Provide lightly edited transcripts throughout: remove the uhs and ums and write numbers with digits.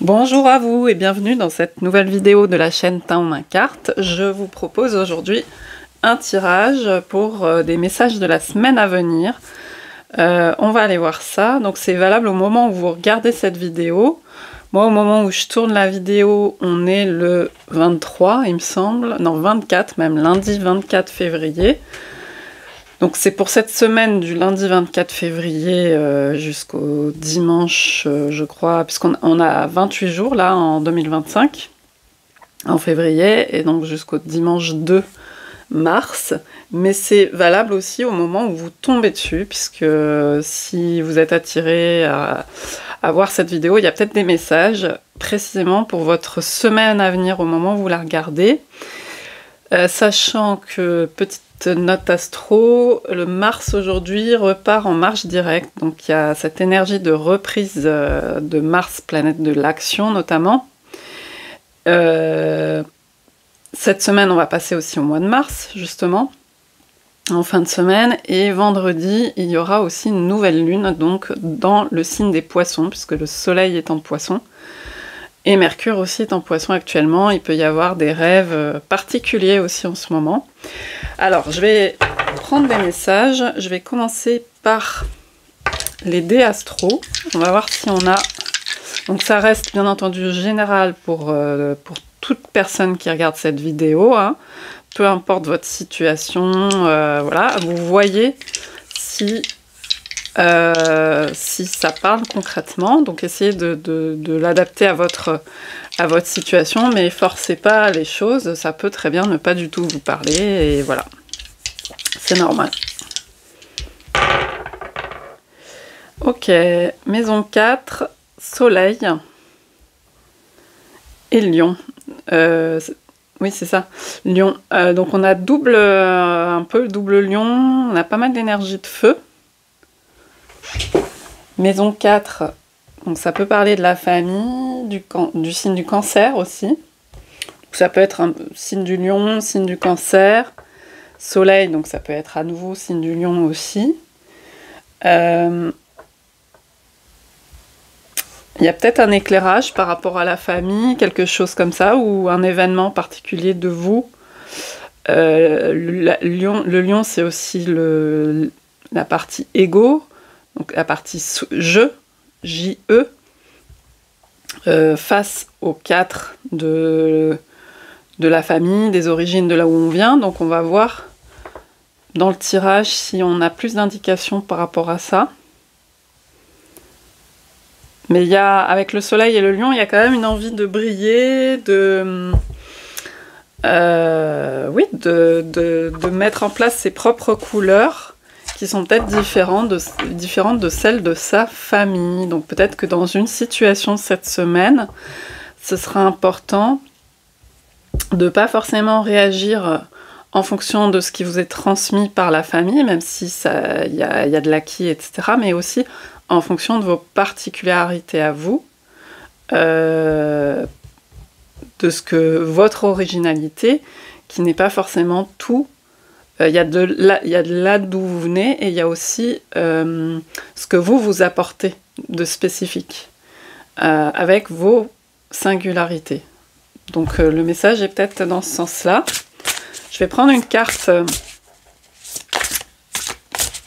Bonjour à vous et bienvenue dans cette nouvelle vidéo de la chaîne Teint en main carte. Je vous propose aujourd'hui un tirage pour des messages de la semaine à venir. On va aller voir ça. Donc c'est valable au moment où vous regardez cette vidéo. Moi, au moment où je tourne la vidéo, on est le 23, il me semble. Non, 24 même, lundi 24 février. Donc c'est pour cette semaine du lundi 24 février jusqu'au dimanche, je crois, puisqu'on a 28 jours là en 2025, en février, et donc jusqu'au dimanche 2 mars. Mais c'est valable aussi au moment où vous tombez dessus, puisque si vous êtes attiré à voir cette vidéo, il y a peut-être des messages précisément pour votre semaine à venir au moment où vous la regardez. Sachant que, petite note astro, le Mars aujourd'hui repart en marche directe, donc il y a cette énergie de reprise de Mars, planète de l'action notamment. Cette semaine, on va passer aussi au mois de mars, justement, en fin de semaine, et vendredi, il y aura aussi une nouvelle lune, donc dans le signe des poissons, puisque le soleil est en poisson. Et Mercure aussi est en poisson actuellement, il peut y avoir des rêves particuliers aussi en ce moment. Alors, je vais prendre des messages, je vais commencer par les dés astro. On va voir si on a... Donc ça reste bien entendu général pour toute personne qui regarde cette vidéo, hein. Peu importe votre situation, voilà, vous voyez si ça parle concrètement, donc essayez de l'adapter à votre situation, mais forcez pas les choses, ça peut très bien ne pas du tout vous parler, et voilà, c'est normal. Ok, maison 4, soleil et lion. Oui, c'est ça, lion. Donc on a un peu le double lion, on a pas mal d'énergie de feu. Maison 4, donc ça peut parler de la famille, du signe du cancer aussi. Donc ça peut être un signe du lion, signe du cancer. Soleil, donc ça peut être à nouveau signe du lion aussi. Il y a peut-être un éclairage par rapport à la famille, quelque chose comme ça, ou un événement particulier de vous. Le lion, c'est aussi la partie ego. Donc la partie je, J-E, face aux 4 de la famille, des origines, de là où on vient. Donc on va voir dans le tirage si on a plus d'indications par rapport à ça. Mais avec le soleil et le lion, il y a quand même une envie de briller, de mettre en place ses propres couleurs, qui sont peut-être différentes de celles de sa famille. Donc peut-être que dans une situation cette semaine, ce sera important de ne pas forcément réagir en fonction de ce qui vous est transmis par la famille, même si il y a de l'acquis, etc., mais aussi en fonction de vos particularités à vous, de ce que votre originalité, qui n'est pas forcément tout. Il y a de là d'où vous venez, et il y a aussi ce que vous apportez de spécifique, avec vos singularités. Donc le message est peut-être dans ce sens-là. Je vais prendre une carte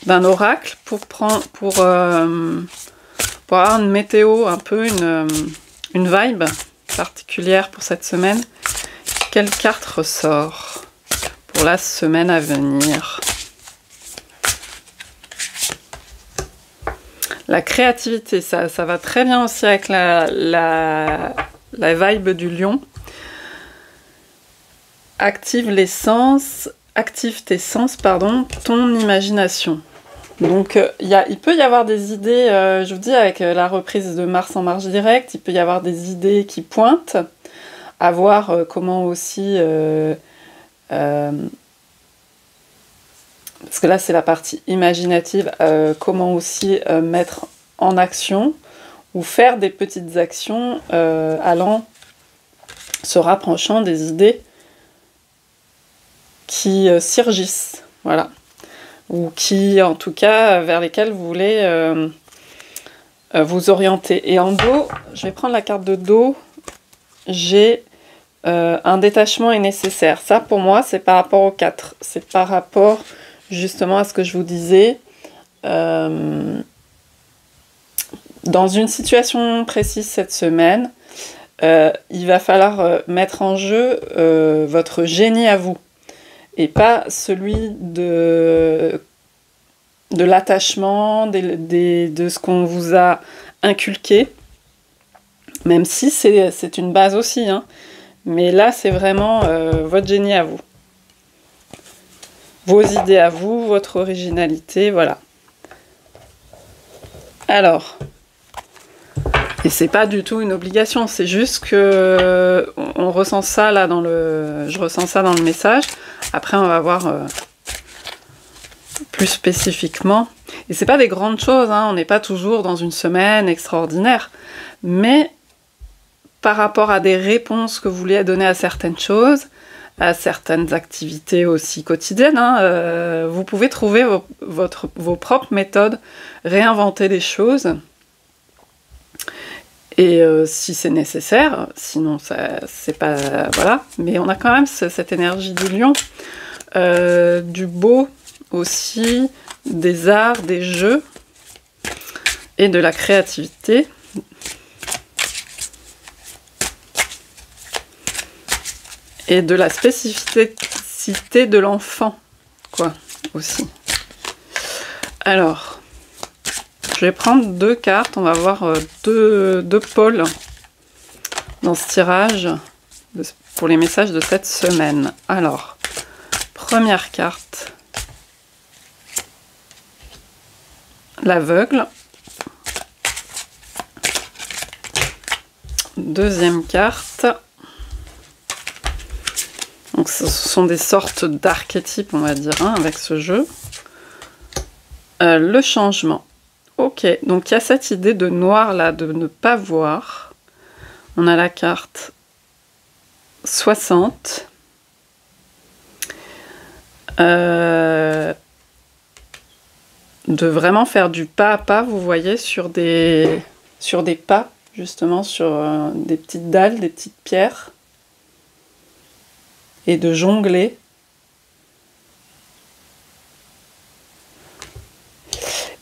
d'un oracle pour avoir une météo, un peu une vibe particulière pour cette semaine. Quelle carte ressort pour la semaine à venir? La créativité, ça va très bien aussi avec la vibe du lion. Active tes sens, ton imagination. Donc il peut y avoir des idées, je vous dis, avec la reprise de Mars en marche directe, il peut y avoir des idées qui pointent, à voir comment aussi... parce que là c'est la partie imaginative, comment aussi mettre en action ou faire des petites actions se rapprochant des idées qui surgissent, voilà, ou qui en tout cas vers lesquelles vous voulez vous orienter. Et en dos, je vais prendre la carte de dos, j'ai un détachement est nécessaire. Ça, pour moi, c'est par rapport au 4. C'est par rapport, justement, à ce que je vous disais. Dans une situation précise cette semaine, il va falloir mettre en jeu votre génie à vous. Et pas celui de l'attachement, de ce qu'on vous a inculqué. Même si c'est une base aussi, hein. Mais là, c'est vraiment votre génie à vous. Vos idées à vous, votre originalité, voilà. Alors, et c'est pas du tout une obligation, c'est juste que on ressent ça là dans le... Je ressens ça dans le message. Après, on va voir plus spécifiquement. Et c'est pas des grandes choses, hein, on n'est pas toujours dans une semaine extraordinaire. Mais par rapport à des réponses que vous voulez donner à certaines choses, à certaines activités aussi quotidiennes, hein, vous pouvez trouver vos propres méthodes, réinventer des choses. Et si c'est nécessaire, sinon c'est pas... Voilà. Mais on a quand même cette énergie du lion, du beau aussi, des arts, des jeux et de la créativité. Et de la spécificité de l'enfant, quoi, aussi. Alors, je vais prendre 2 cartes, on va voir deux pôles dans ce tirage pour les messages de cette semaine. Alors, première carte, l'aveugle. Deuxième carte. Donc ce sont des sortes d'archétypes, on va dire, hein, avec ce jeu. Le changement. Ok, donc il y a cette idée de noir là, de ne pas voir. On a la carte 60. De vraiment faire du pas à pas, vous voyez, sur des pas, justement, sur des petites dalles, des petites pierres. Et de jongler.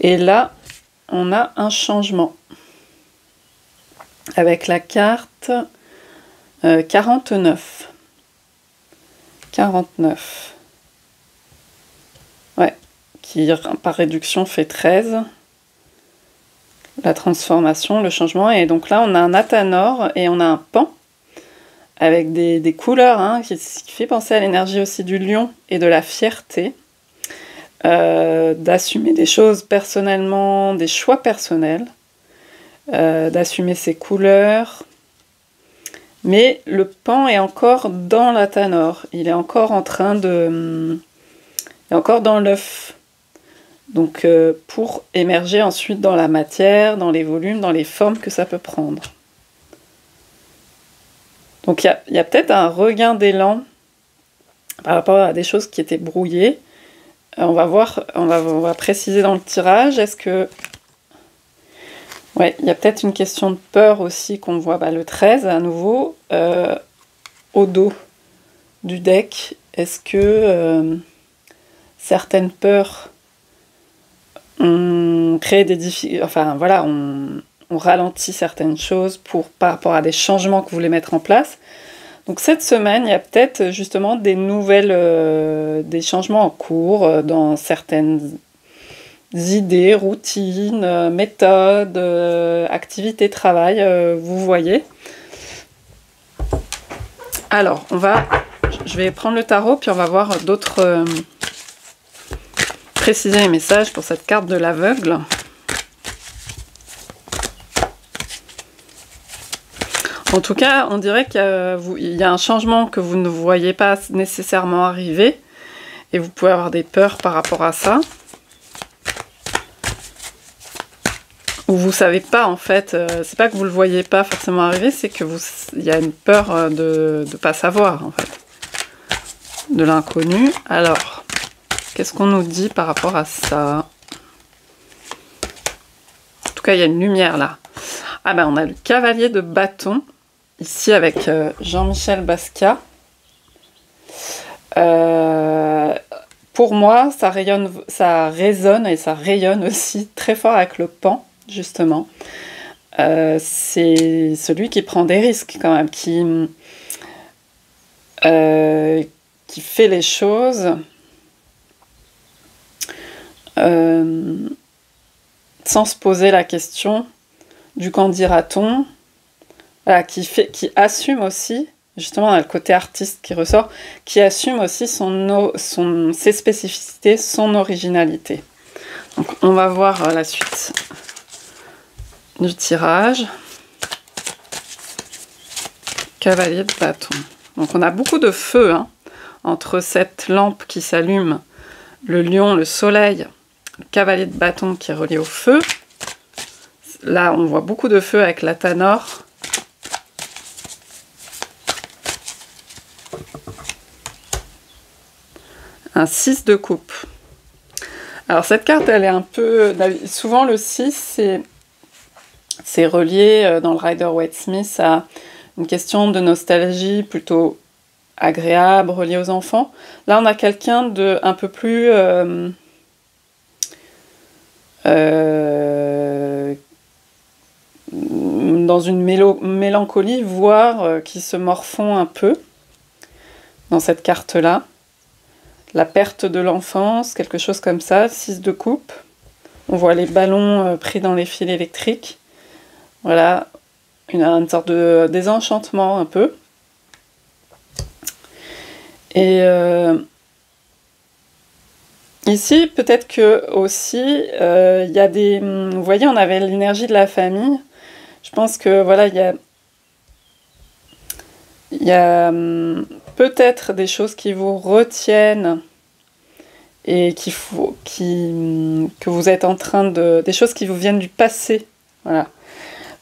Et là, on a un changement. Avec la carte 49. 49. Ouais, qui par réduction fait 13. La transformation, le changement. Et donc là, on a un athanor et on a un pan. Avec des couleurs, hein, qui fait penser à l'énergie aussi du lion et de la fierté, d'assumer des choses personnellement, des choix personnels, d'assumer ses couleurs. Mais le pan est encore dans l'athanor, il est encore en train de... il est encore dans l'œuf. Donc pour émerger ensuite dans la matière, dans les volumes, dans les formes que ça peut prendre. Donc il y a peut-être un regain d'élan par rapport à des choses qui étaient brouillées. On va voir, on va préciser dans le tirage. Est-ce que... Ouais, il y a peut-être une question de peur aussi qu'on voit, le 13 à nouveau, au dos du deck. Est-ce que certaines peurs ont créé des difficultés... Enfin voilà, on ralentit certaines choses par rapport à des changements que vous voulez mettre en place. Donc cette semaine, il y a peut-être justement des des changements en cours dans certaines idées, routines, méthodes, activités, travail, vous voyez. Alors, je vais prendre le tarot, puis on va voir d'autres... préciser les messages pour cette carte de l'aveugle. En tout cas, on dirait qu'il y a un changement que vous ne voyez pas nécessairement arriver. Et vous pouvez avoir des peurs par rapport à ça. Ou vous ne savez pas, en fait. C'est pas que vous ne le voyez pas forcément arriver, c'est que il y a une peur de ne pas savoir, en fait. De l'inconnu. Alors, qu'est-ce qu'on nous dit par rapport à ça ? tout cas, il y a une lumière là. Ah ben, on a le cavalier de bâton, ici avec Jean-Michel Basquiat. Pour moi, ça résonne et ça rayonne aussi très fort avec le pan, justement. C'est celui qui prend des risques quand même, qui fait les choses sans se poser la question du qu'en dira-t-on, voilà, qui assume aussi, justement on a le côté artiste qui ressort, qui assume aussi ses spécificités, son originalité. Donc on va voir la suite du tirage. Cavalier de bâton. Donc on a beaucoup de feu hein, entre cette lampe qui s'allume, le lion, le soleil, le cavalier de bâton qui est relié au feu. Là on voit beaucoup de feu avec la Tanor. Un 6 de coupe. Alors cette carte elle est un peu... Souvent le 6 c'est relié dans le Rider-Waite-Smith à une question de nostalgie plutôt agréable, reliée aux enfants. Là, on a quelqu'un de un peu plus dans une mélancolie, voire qui se morfond un peu dans cette carte-là. La perte de l'enfance, quelque chose comme ça, 6 de coupe. On voit les ballons pris dans les fils électriques. Voilà. Une sorte de désenchantement un peu. Et ici, peut-être que aussi, il y a des... Vous voyez, on avait l'énergie de la famille. Je pense que, voilà, il y a peut-être des choses qui vous retiennent et que vous êtes en train de... Des choses qui vous viennent du passé, voilà.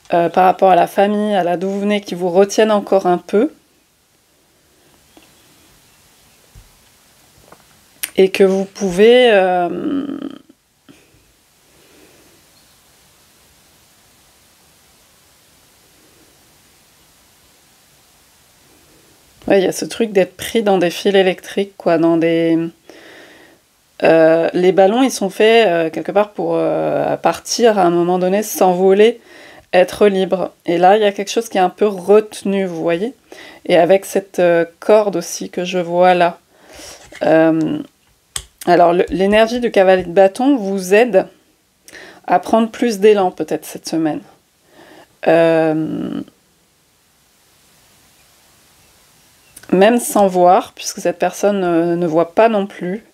Par rapport à la famille, à là d'où vous venez, qui vous retiennent encore un peu. Et que vous pouvez... Ouais, il y a ce truc d'être pris dans des fils électriques, quoi, dans des... les ballons, ils sont faits quelque part pour partir à un moment donné, s'envoler, être libre. Et là, il y a quelque chose qui est un peu retenu, vous voyez. Et avec cette corde aussi que je vois là. Alors, l'énergie du cavalier de bâton vous aide à prendre plus d'élan, peut-être, cette semaine. Même sans voir, puisque cette personne ne voit pas non plus.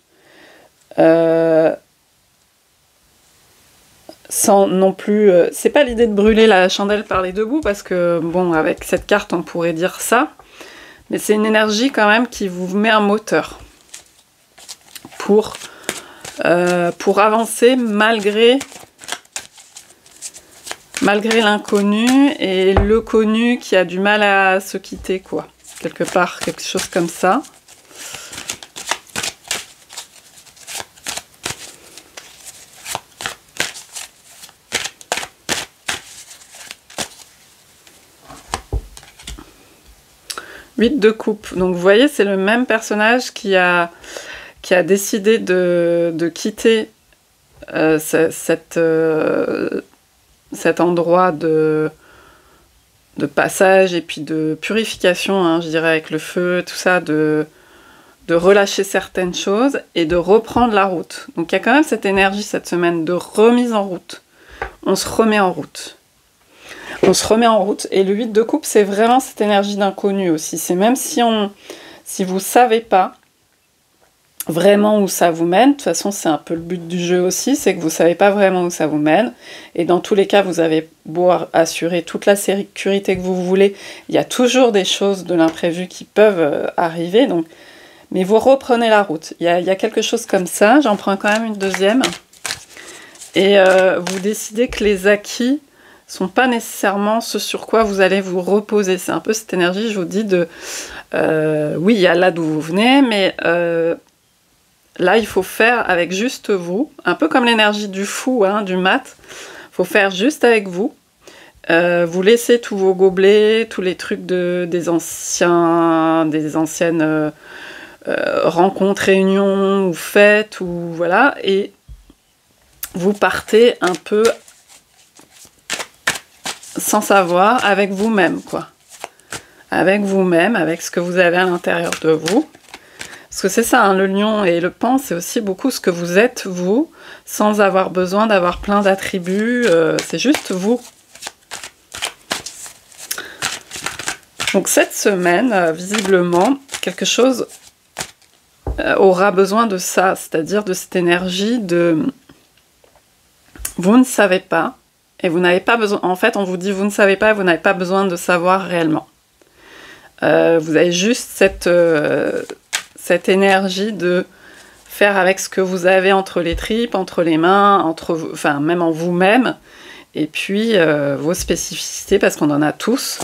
Sans non plus... c'est pas l'idée de brûler la chandelle par les deux bouts, parce que, bon, avec cette carte, on pourrait dire ça. Mais c'est une énergie, quand même, qui vous met un moteur. Pour avancer malgré l'inconnu et le connu qui a du mal à se quitter, quoi. Quelque part, quelque chose comme ça. Huit de coupe. Donc vous voyez, c'est le même personnage qui a décidé de quitter cet endroit de passage et puis de purification, hein, je dirais, avec le feu, tout ça, de relâcher certaines choses et de reprendre la route. Donc il y a quand même cette énergie cette semaine de remise en route. On se remet en route. On se remet en route. Et le 8 de coupe, c'est vraiment cette énergie d'inconnu aussi. C'est même si vous savez pas vraiment où ça vous mène, de toute façon c'est un peu le but du jeu aussi, c'est que vous savez pas vraiment où ça vous mène, et dans tous les cas vous avez beau assurer toute la sécurité que vous voulez, il y a toujours des choses de l'imprévu qui peuvent arriver, donc, mais vous reprenez la route, il y a quelque chose comme ça, j'en prends quand même une deuxième, et vous décidez que les acquis sont pas nécessairement ce sur quoi vous allez vous reposer, c'est un peu cette énergie, je vous dis, de oui, il y a là d'où vous venez, mais là, il faut faire avec juste vous, un peu comme l'énergie du fou, hein, du mat. Il faut faire juste avec vous. Vous laissez tous vos gobelets, tous les trucs des anciennes rencontres, réunions ou fêtes, ou voilà, et vous partez un peu sans savoir, avec vous-même, quoi. Avec vous-même, avec ce que vous avez à l'intérieur de vous. Parce que c'est ça, hein, le lion et le pan, c'est aussi beaucoup ce que vous êtes, vous, sans avoir besoin d'avoir plein d'attributs, c'est juste vous. Donc cette semaine, visiblement, quelque chose aura besoin de ça, c'est-à-dire de cette énergie de... Vous ne savez pas, et vous n'avez pas besoin... En fait, on vous dit vous ne savez pas, et vous n'avez pas besoin de savoir réellement. Vous avez juste cette énergie de faire avec ce que vous avez entre les tripes, entre les mains, enfin même en vous-même, et puis vos spécificités, parce qu'on en a tous,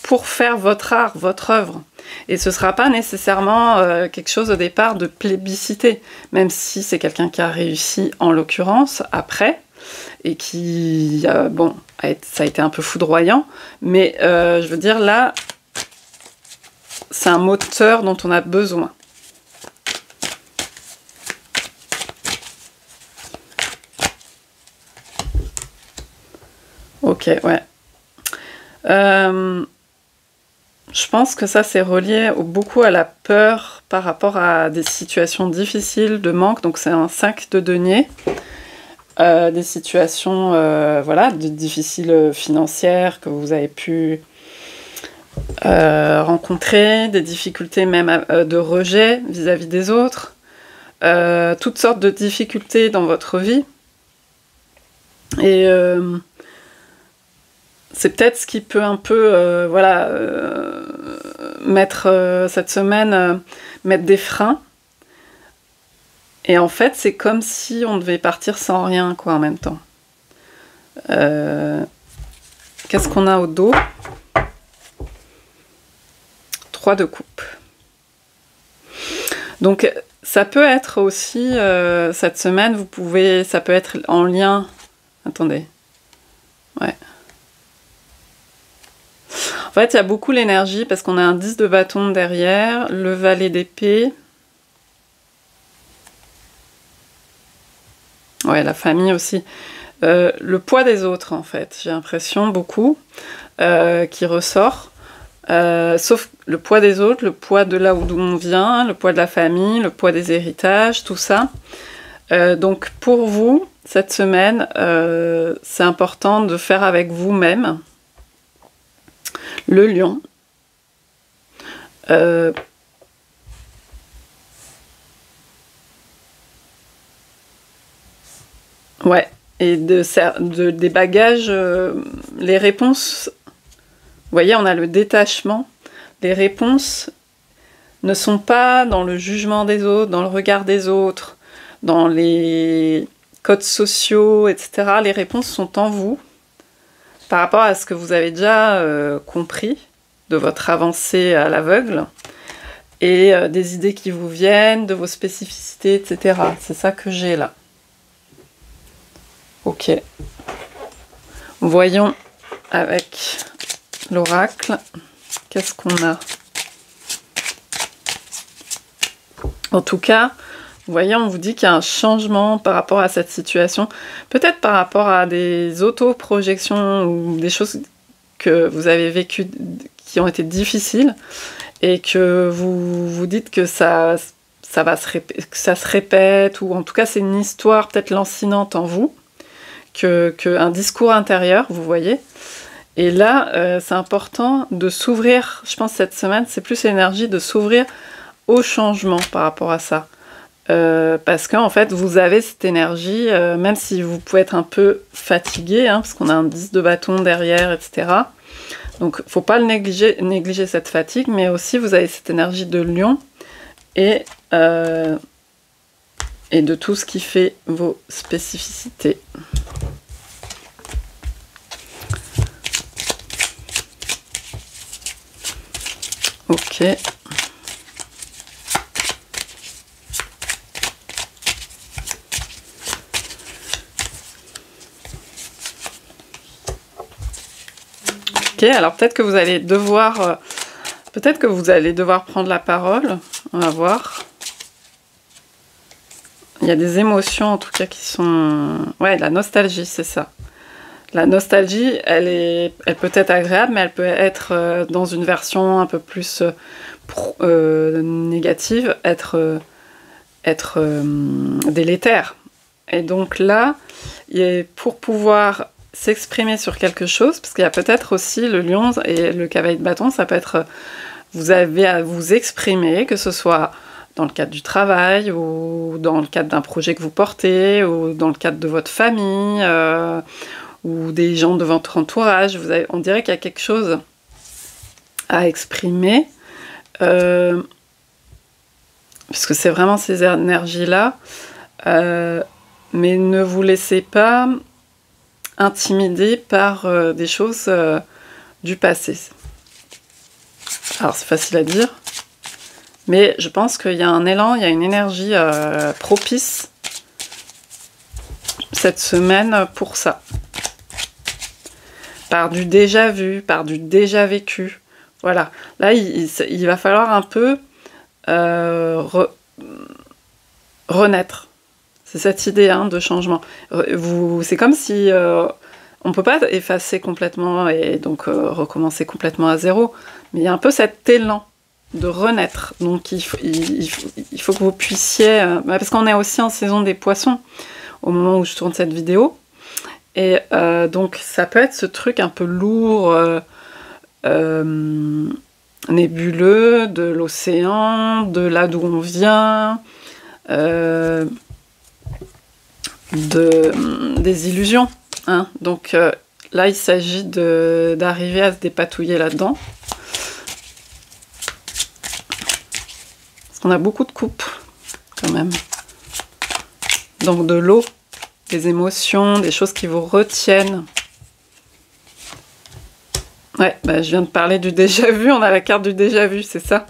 pour faire votre art, votre œuvre. Et ce ne sera pas nécessairement quelque chose au départ de plébiscité, même si c'est quelqu'un qui a réussi en l'occurrence après, et qui, bon, ça a été un peu foudroyant, mais je veux dire là, c'est un moteur dont on a besoin. Ok, ouais. Je pense que ça c'est relié beaucoup à la peur par rapport à des situations difficiles de manque, donc c'est un 5 de denier. Des situations voilà, difficiles financières que vous avez pu rencontrer, des difficultés même de rejet vis-à-vis des autres, toutes sortes de difficultés dans votre vie. Et c'est peut-être ce qui peut un peu voilà, mettre cette semaine, mettre des freins. Et en fait, c'est comme si on devait partir sans rien, quoi, en même temps. Qu'est-ce qu'on a au dos? 3 de coupe. Donc, ça peut être aussi, cette semaine, ça peut être en lien... Attendez. Ouais. En fait, il y a beaucoup l'énergie, parce qu'on a un 10 de bâton derrière, le valet d'épée... Ouais, la famille aussi. Le poids des autres, en fait, j'ai l'impression, beaucoup, qui ressort. Sauf le poids des autres, le poids de là d'où on vient, le poids de la famille, le poids des héritages, tout ça. Donc, pour vous, cette semaine, c'est important de faire avec vous-même le lion. Ouais, et des bagages, les réponses, vous voyez, on a le détachement, les réponses ne sont pas dans le jugement des autres, dans le regard des autres, dans les codes sociaux, etc. Les réponses sont en vous, par rapport à ce que vous avez déjà compris de votre avancée à l'aveugle, et des idées qui vous viennent, de vos spécificités, etc. C'est ça que j'ai là. Ok. Voyons avec l'oracle, qu'est-ce qu'on a? En tout cas, vous voyez, on vous dit qu'il y a un changement par rapport à cette situation, peut-être par rapport à des auto-projections ou des choses que vous avez vécues qui ont été difficiles, et que vous vous dites que ça se répète, ou en tout cas c'est une histoire peut-être lancinante en vous, un discours intérieur, vous voyez. Et là, c'est important de s'ouvrir, je pense cette semaine, c'est plus l'énergie de s'ouvrir au changement par rapport à ça. Parce qu'en fait, vous avez cette énergie, même si vous pouvez être un peu fatigué, hein, parce qu'on a un 10 de bâton derrière, etc. Donc, faut pas le négliger cette fatigue, mais aussi vous avez cette énergie de lion et de tout ce qui fait vos spécificités. Ok. compliqué. Alors peut-être que vous allez devoir prendre la parole. On va voir. Il y a des émotions en tout cas qui sont... Ouais, la nostalgie, c'est ça. La nostalgie, elle peut être agréable, mais elle peut être dans une version un peu plus négative, être délétère. Et donc là, pour pouvoir s'exprimer sur quelque chose, parce qu'il y a peut-être aussi le lion et le cavalier de bâton, ça peut être, vous avez à vous exprimer, que ce soit dans le cadre du travail, ou dans le cadre d'un projet que vous portez, ou dans le cadre de votre famille, ou des gens de votre entourage. On dirait qu'il y a quelque chose à exprimer, parce que c'est vraiment ces énergies-là, mais ne vous laissez pas intimider par des choses du passé. Alors c'est facile à dire, mais je pense qu'il y a un élan, il y a une énergie propice cette semaine pour ça. Par du déjà vu, par du déjà vécu. Voilà. Là, il va falloir un peu renaître. C'est cette idée de changement. C'est comme si on ne peut pas effacer complètement et donc recommencer complètement à zéro. Mais il y a un peu cet élan de renaître. Donc il faut que vous puissiez... parce qu'on est aussi en saison des poissons au moment où je tourne cette vidéo. Et donc ça peut être ce truc un peu lourd, nébuleux, de l'océan, de là d'où on vient, des illusions. Donc là, il s'agit d'arriver à se dépatouiller là-dedans. Parce qu'on a beaucoup de coupes, quand même. Donc de l'eau, des émotions, des choses qui vous retiennent. Ouais, je viens de parler du déjà vu, on a la carte du déjà vu, c'est ça.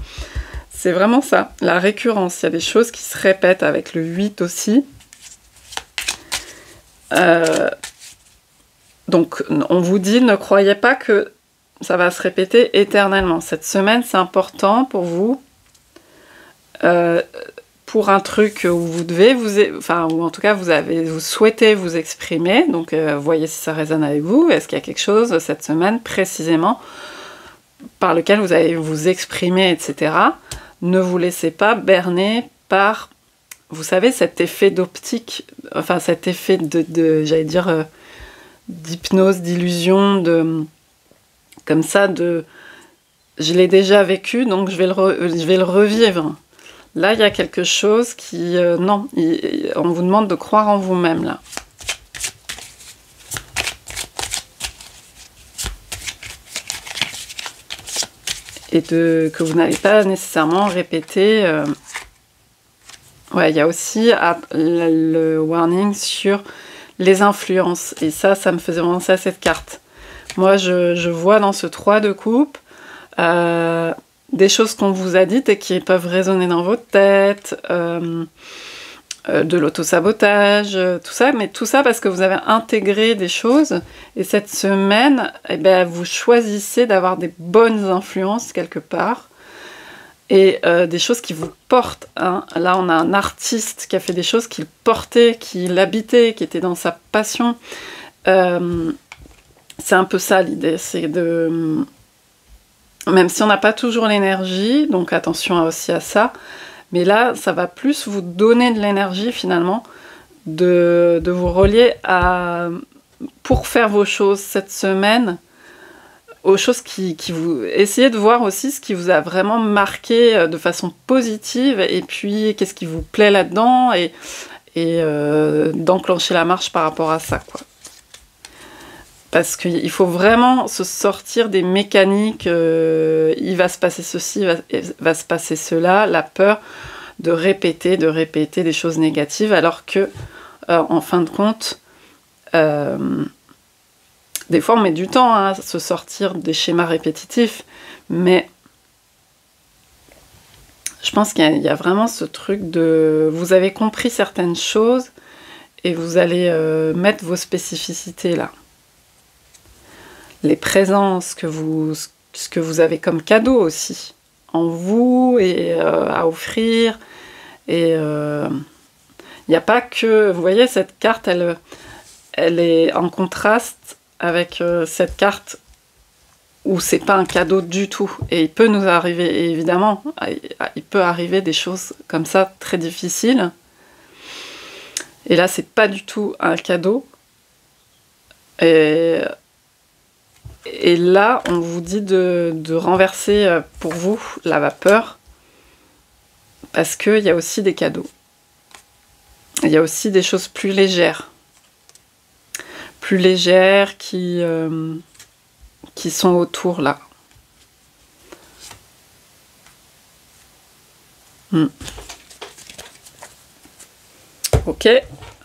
C'est vraiment ça, la récurrence. Il y a des choses qui se répètent avec le 8 aussi. Donc, on vous dit, ne croyez pas que ça va se répéter éternellement. Cette semaine, c'est important pour vous. Pour un truc où vous devez ou en tout cas vous souhaitez vous exprimer, donc voyez si ça résonne avec vous. Est-ce qu'il y a quelque chose cette semaine précisément par lequel vous allez vous exprimer, etc. Ne vous laissez pas berner par, vous savez, cet effet d'optique, enfin cet effet j'allais dire, d'hypnose, d'illusion, comme ça, je l'ai déjà vécu, donc je vais le revivre. Là, il y a quelque chose qui... non, on vous demande de croire en vous-même, là. Et que vous n'allez pas nécessairement répéter... Ouais, il y a aussi le warning sur les influences. Et ça me faisait penser à cette carte. Moi, je vois dans ce 3 de coupe... des choses qu'on vous a dites et qui peuvent résonner dans votre tête, de l'auto-sabotage, tout ça, mais tout ça parce que vous avez intégré des choses, et cette semaine, vous choisissez d'avoir des bonnes influences quelque part, et des choses qui vous portent. Là, on a un artiste qui a fait des choses qu'il portait, qui l'habitait, qui était dans sa passion. C'est un peu ça l'idée, c'est de... Même si on n'a pas toujours l'énergie, donc attention aussi à ça, mais là, ça va plus vous donner de l'énergie finalement, de vous relier pour faire vos choses cette semaine, aux choses qui vous... Essayez de voir aussi ce qui vous a vraiment marqué de façon positive, et puis qu'est-ce qui vous plaît là-dedans, et d'enclencher la marche par rapport à ça, quoi. Parce qu'il faut vraiment se sortir des mécaniques, il va se passer ceci, il va se passer cela, la peur de répéter des choses négatives, alors que, en fin de compte, des fois on met du temps à se sortir des schémas répétitifs, mais je pense qu'il y a vraiment ce truc de... Vous avez compris certaines choses, et vous allez mettre vos spécificités là. les présences ce que vous avez comme cadeau aussi, en vous et à offrir. Et il n'y a pas que... Vous voyez, cette carte, elle est en contraste avec cette carte où c'est pas un cadeau du tout. Et il peut nous arriver, et évidemment, il peut arriver des choses comme ça très difficiles. Et là, c'est pas du tout un cadeau. Et là, on vous dit de renverser pour vous la vapeur, parce qu'il y a aussi des cadeaux. Il y a aussi des choses plus légères. Plus légères qui sont autour là. Ok,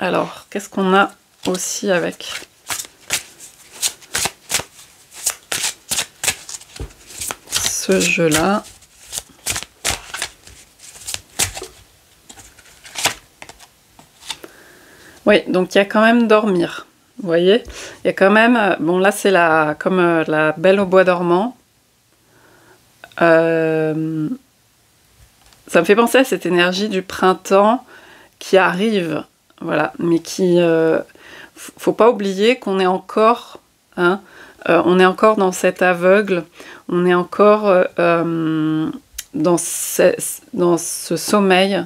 alors qu'est-ce qu'on a aussi avec ce jeu-là? Oui, donc il y a quand même dormir. Vous voyez, il y a quand même... Bon, là, c'est comme la Belle au bois dormant. Ça me fait penser à cette énergie du printemps qui arrive, voilà, mais qui... faut pas oublier qu'on est encore... Hein, on est encore dans cet aveugle, on est encore dans ce sommeil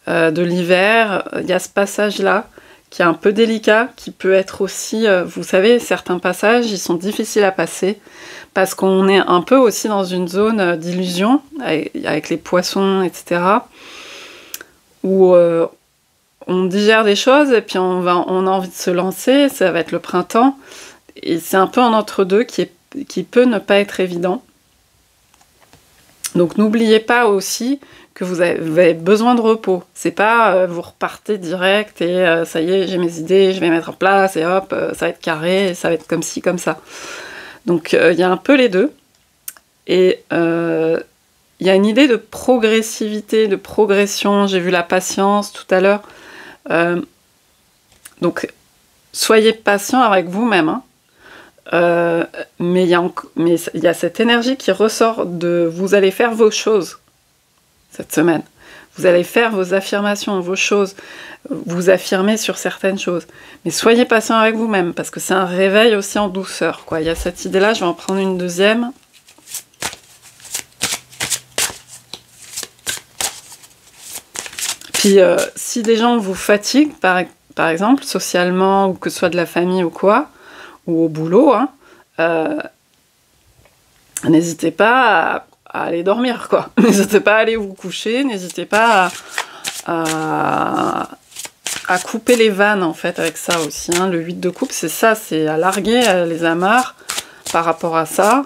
de l'hiver. Il y a ce passage-là qui est un peu délicat, qui peut être aussi, vous savez, certains passages, ils sont difficiles à passer, parce qu'on est un peu aussi dans une zone d'illusion, avec les poissons, etc., où on digère des choses, et puis on a envie de se lancer, ça va être le printemps, et c'est un peu un entre-deux qui peut ne pas être évident. Donc n'oubliez pas aussi que vous avez besoin de repos. C'est pas vous repartez direct et ça y est, j'ai mes idées, je vais mettre en place et hop, ça va être carré, ça va être comme ci, comme ça. Donc il y a un peu les deux. Et il y a une idée de progressivité, de progression. J'ai vu la patience tout à l'heure. Donc soyez patient avec vous-même. Hein. Mais il y a cette énergie qui ressort de vous allez faire vos choses cette semaine. Vous allez faire vos affirmations, vos choses, vous affirmer sur certaines choses. Mais soyez patient avec vous-même, parce que c'est un réveil aussi en douceur, quoi. Il y a cette idée-là, je vais en prendre une deuxième. Puis, si des gens vous fatiguent, par exemple, socialement, ou que ce soit de la famille ou quoi, ou au boulot, hein, n'hésitez pas à aller dormir, quoi. N'hésitez pas à aller vous coucher, n'hésitez pas à couper les vannes, en fait, avec ça aussi. Hein. Le 8 de coupe, c'est ça, c'est à larguer les amarres par rapport à ça,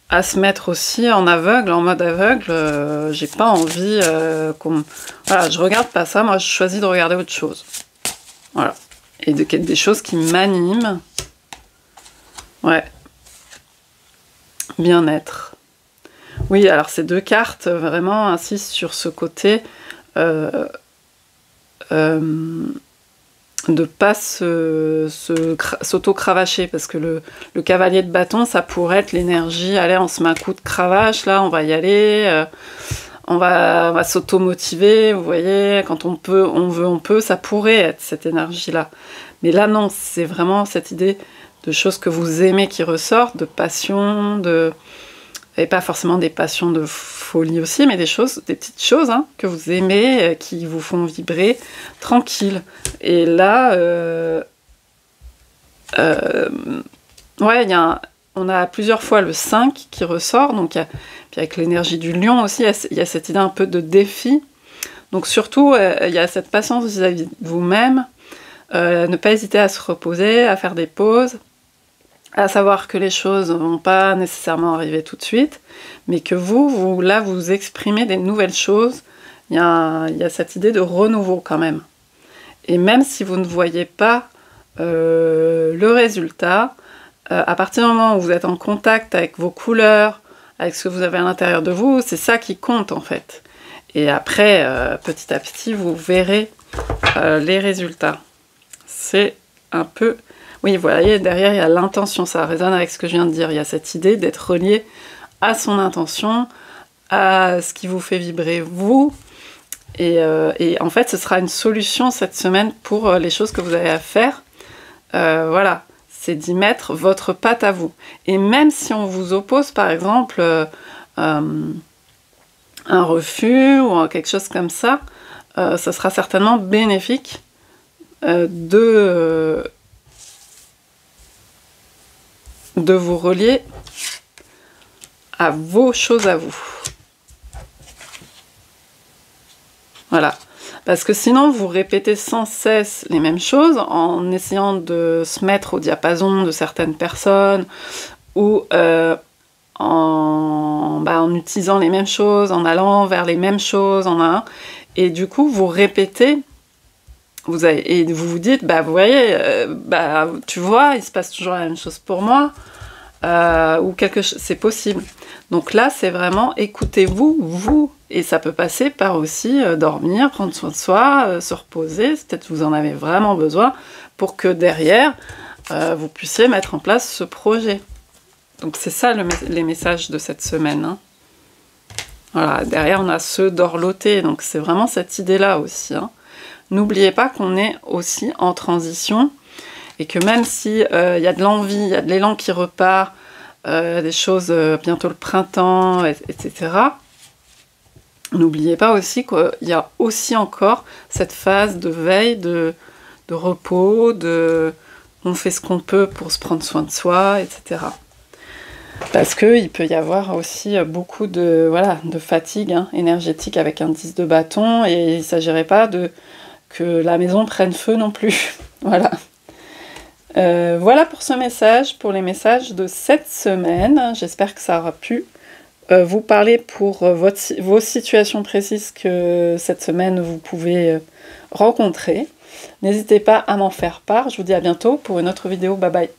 à se mettre aussi en aveugle, en mode aveugle. J'ai pas envie Voilà, je regarde pas ça, moi je choisis de regarder autre chose. Voilà. Et des choses qui m'animent. Ouais. Bien-être. Oui, alors ces deux cartes vraiment insistent sur ce côté de pas s'auto-cravacher, parce que le cavalier de bâton, ça pourrait être l'énergie, allez, on se met un coup de cravache, là, on va y aller, on va s'auto-motiver, vous voyez, quand on peut, on veut, on peut, ça pourrait être cette énergie-là. Mais là, non, c'est vraiment cette idée de choses que vous aimez qui ressortent, de passion, et pas forcément des passions de folie aussi, mais des petites choses hein, que vous aimez, qui vous font vibrer, tranquille. Et là, ouais, on a plusieurs fois le 5 qui ressort, donc puis avec l'énergie du lion aussi, il y a cette idée un peu de défi. Donc surtout, il y a cette patience vis-à-vis de vous-même, ne pas hésiter à se reposer, à faire des pauses, à savoir que les choses ne vont pas nécessairement arriver tout de suite, mais que vous exprimez des nouvelles choses. Il y a cette idée de renouveau quand même. Et même si vous ne voyez pas le résultat, à partir du moment où vous êtes en contact avec vos couleurs, avec ce que vous avez à l'intérieur de vous, c'est ça qui compte en fait. Et après, petit à petit, vous verrez les résultats. C'est un peu... Oui, vous voyez, derrière, il y a l'intention. Ça résonne avec ce que je viens de dire. Il y a cette idée d'être relié à son intention, à ce qui vous fait vibrer vous. Et en fait, ce sera une solution cette semaine pour les choses que vous avez à faire. Voilà, c'est d'y mettre votre patte à vous. Et même si on vous oppose, par exemple, un refus ou quelque chose comme ça, ça sera certainement bénéfique de vous relier à vos choses à vous. Voilà. Parce que sinon, vous répétez sans cesse les mêmes choses en essayant de se mettre au diapason de certaines personnes ou en utilisant les mêmes choses, en allant vers les mêmes choses, et du coup, vous répétez, et vous vous dites, vous voyez, tu vois, il se passe toujours la même chose pour moi, ou quelque chose, c'est possible. Donc là, c'est vraiment écoutez-vous, vous, et ça peut passer par aussi dormir, prendre soin de soi, se reposer, peut-être vous en avez vraiment besoin pour que derrière, vous puissiez mettre en place ce projet. Donc c'est ça les messages de cette semaine. Hein. Voilà, derrière on a ceux d'orloter, donc c'est vraiment cette idée-là aussi. Hein. N'oubliez pas qu'on est aussi en transition, et que même si y a de l'envie, il y a de l'élan qui repart, des choses, bientôt le printemps, etc. N'oubliez pas aussi qu'il y a aussi encore cette phase de veille, de repos, on fait ce qu'on peut pour se prendre soin de soi, etc. Parce qu'il peut y avoir aussi beaucoup de fatigue énergétique avec un 10 de bâton, et il ne s'agirait pas que la maison prenne feu non plus. Voilà. Voilà pour ce message, pour les messages de cette semaine. J'espère que ça aura pu vous parler pour vos situations précises que cette semaine vous pouvez rencontrer. N'hésitez pas à m'en faire part. Je vous dis à bientôt pour une autre vidéo. Bye bye.